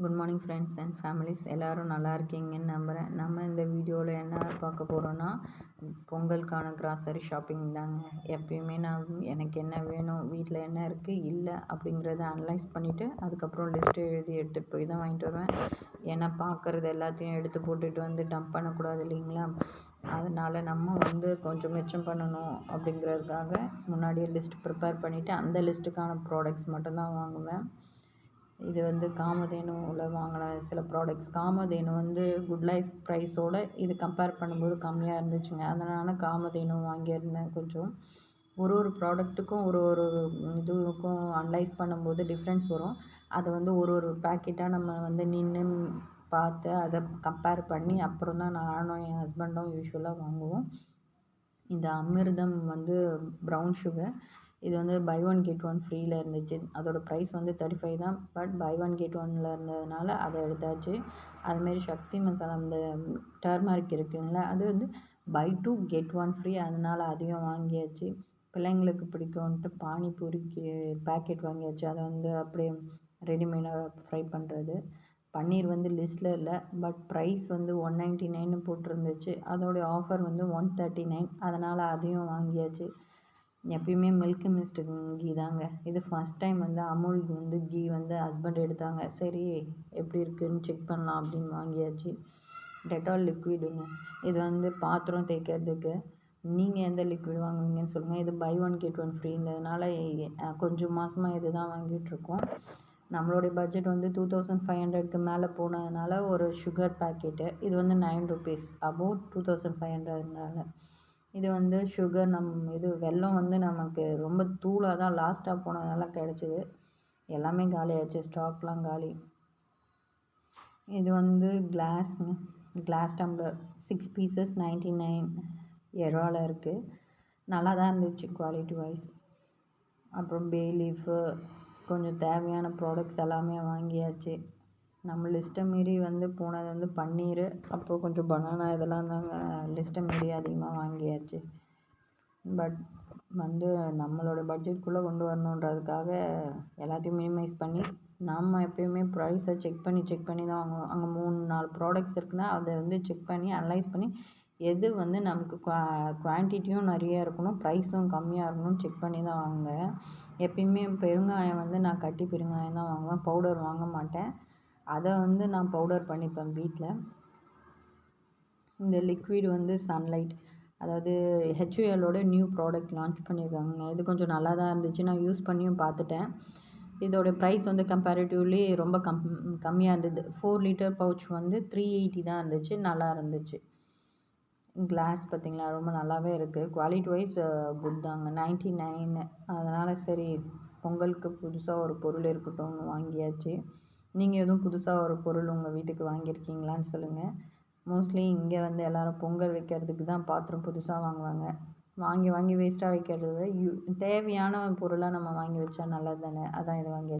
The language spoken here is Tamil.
Good morning friends and families, எல்லோரும் நல்லா இருக்கீங்கன்னு நம்புகிறேன். நம்ம இந்த வீடியோவில் என்ன பார்க்க போகிறோன்னா, பொங்கலுக்கான கிராசரி ஷாப்பிங் தாங்க. எப்பயுமே நான் எனக்கு என்ன வேணும், வீட்டில் என்ன இருக்குது இல்லை அப்படிங்கிறத அனலைஸ் பண்ணிவிட்டு அதுக்கப்புறம் லிஸ்ட்டு எழுதி எடுத்துகிட்டு போய் தான் வாங்கிட்டு வருவேன். ஏன்னா பார்க்குறது எல்லாத்தையும் எடுத்து போட்டுட்டு வந்து டம்ப் பண்ணக்கூடாது இல்லைங்களா. அதனால் நம்ம கொஞ்சம் மிச்சம் பண்ணணும் அப்படிங்கிறதுக்காக முன்னாடியே லிஸ்ட் ப்ரிப்பேர் பண்ணிவிட்டு அந்த லிஸ்ட்டுக்கான ப்ராடக்ட்ஸ் மட்டும்தான் வாங்குவேன். இது காமதேனுவில் வாங்கின சில ப்ராடக்ட்ஸ். காமதேனு குட் லைஃப் ப்ரைஸோடு இது கம்பேர் பண்ணும்போது கம்மியாக இருந்துச்சுங்க. அதனால் காமதேனு வாங்கியிருந்தேன். கொஞ்சம் ஒரு ப்ராடக்ட்டுக்கும் ஒரு இதுக்கும் அனலைஸ் பண்ணும்போது டிஃப்ரென்ஸ் வரும். அதை ஒரு பேக்கெட்டாக நம்ம நின்று பார்த்து அதை கம்பேர் பண்ணி அப்புறம் தான் நானும் என் ஹஸ்பண்டும் யூஸ்வலாக வாங்குவோம். இந்த அமிர்தம் ப்ரௌன் சுகர், இது பை ஒன் கெட் ஒன் ஃப்ரீயில் இருந்துச்சு. அதோடய ப்ரைஸ் 35 தான். பட் பை ஒன் கெட் ஒன்னில் இருந்ததுனால அதை எடுத்தாச்சு. அதுமாரி சக்தி மசாலா அந்த டர்மரிக் இருக்குங்களா, அது பை 2 கெட் 1 ஃப்ரீ. அதனால் அதையும் வாங்கியாச்சு. பிள்ளைங்களுக்கு பிடிக்கும்ன்ட்டு பானிபூரிக்கு பேக்கெட் வாங்கியாச்சு. அதை அப்படியே ரெடிமேடாக ஃப்ரை பண்ணுறது. பன்னீர் லிஸ்ட்டில் இல்லை, பட் ப்ரைஸ் 199 போட்டிருந்துச்சு. அதோடைய ஆஃபர் 139. அதனால் அதையும் வாங்கியாச்சு. எப்பயுமே மில்க் மிஸ்ட் கீ தாங்க. இது first time Amul ghee husband எடுத்தாங்க. சரி எப்படி இருக்குதுன்னு செக் பண்ணலாம் அப்படின்னு வாங்கியாச்சு. டெட்டால் லிக்விடுங்க. இது பாத்திரம் தேய்க்கிறதுக்கு. நீங்கள் எந்த லிக்விட் வாங்குவீங்கன்னு சொல்லுங்கள். இது பை ஒன் கெட் ஒன் ஃப்ரீன்றதுனால கொஞ்சம் மாதமாக இது தான் வாங்கிட்டுருக்கோம். நம்மளுடைய பட்ஜெட் 2500க்கு மேலே போனதுனால ஒரு சுகர் பேக்கெட்டு இது 9 rupees, அபோவ் 2500னால. இது சுகர் இது வெல்லம் நமக்கு ரொம்ப தூளாக தான் லாஸ்ட்டாக போனதுனால கிடச்சிது. எல்லாமே காலி ஆயிடுச்சு, ஸ்டாக்லாம் காலி. இது கிளாஸுங்க. கிளாஸ் டம்ளர் 6 pieces 99 எரோவில் இருக்குது. நல்லா தான் இருந்துச்சு குவாலிட்டி வைஸ். அப்புறம் பே லீஃபு, கொஞ்சம் தேவையான ப்ராடக்ட்ஸ் எல்லாமே வாங்கியாச்சு. நம்ம லிஸ்ட்டை மீறி போனது பன்னீர், அப்புறம் கொஞ்சம் பனானா, இதெல்லாம் தாங்க லிஸ்ட்டை மீறி அதிகமாக வாங்கியாச்சு. பட் நம்மளோட பட்ஜெட்குள்ளே கொண்டு வரணுன்றதுக்காக எல்லாத்தையும் மினிமைஸ் பண்ணி நம்ம எப்பயுமே ப்ரைஸை செக் பண்ணி தான் வாங்குவோம். அங்கே 3-4 ப்ராடக்ட்ஸ் இருக்குன்னா அதை செக் பண்ணி அனலைஸ் பண்ணி எது நமக்கு குவான்டிட்டியும் நிறையா இருக்கணும், ப்ரைஸும் கம்மியாக இருக்கணும்னு செக் பண்ணி தான் வாங்குவேன். எப்பயுமே பெருங்காயம் நான் கட்டி பெருங்காயம் தான் வாங்குவேன், பவுடர் வாங்க மாட்டேன். அதை நான் பவுடர் பண்ணிப்பேன் வீட்டில். இந்த லிக்விட் சன்லைட், அதாவது ஹெச்யூஎல்லோட நியூ ப்ராடக்ட் லான்ச் பண்ணியிருக்காங்க. இது கொஞ்சம் நல்லா தான் இருந்துச்சு. நான் யூஸ் பண்ணியும் பார்த்துட்டேன். இதோட ப்ரைஸ் கம்பேரிட்டிவ்லி ரொம்ப கம்மியாக இருந்தது. 4 லிட்டர் பவுச் 380 தான் இருந்துச்சு. நல்லா இருந்துச்சு. கிளாஸ் பார்த்திங்களா, ரொம்ப நல்லாவே இருக்குது. குவாலிட்டி வைஸ் குட் தாங்க. 99. அதனால் சரி பொங்கலுக்கு புதுசாக ஒரு பொருள் இருக்கட்டும்னு வாங்கியாச்சு. நீங்கள் எதுவும் புதுசாக ஒரு பொருள் உங்கள் வீட்டுக்கு வாங்கியிருக்கீங்களான்னு சொல்லுங்கள். மோஸ்ட்லி இங்கே எல்லோரும் பொங்கல் வைக்கிறதுக்கு தான் பாத்திரம் புதுசாக வாங்குவாங்க. வாங்கி வேஸ்ட்டாக வைக்கிறத விட தேவையான பொருளாக நம்ம வாங்கி வச்சா நல்லது தானே. அதான் இது வாங்கியாச்சு.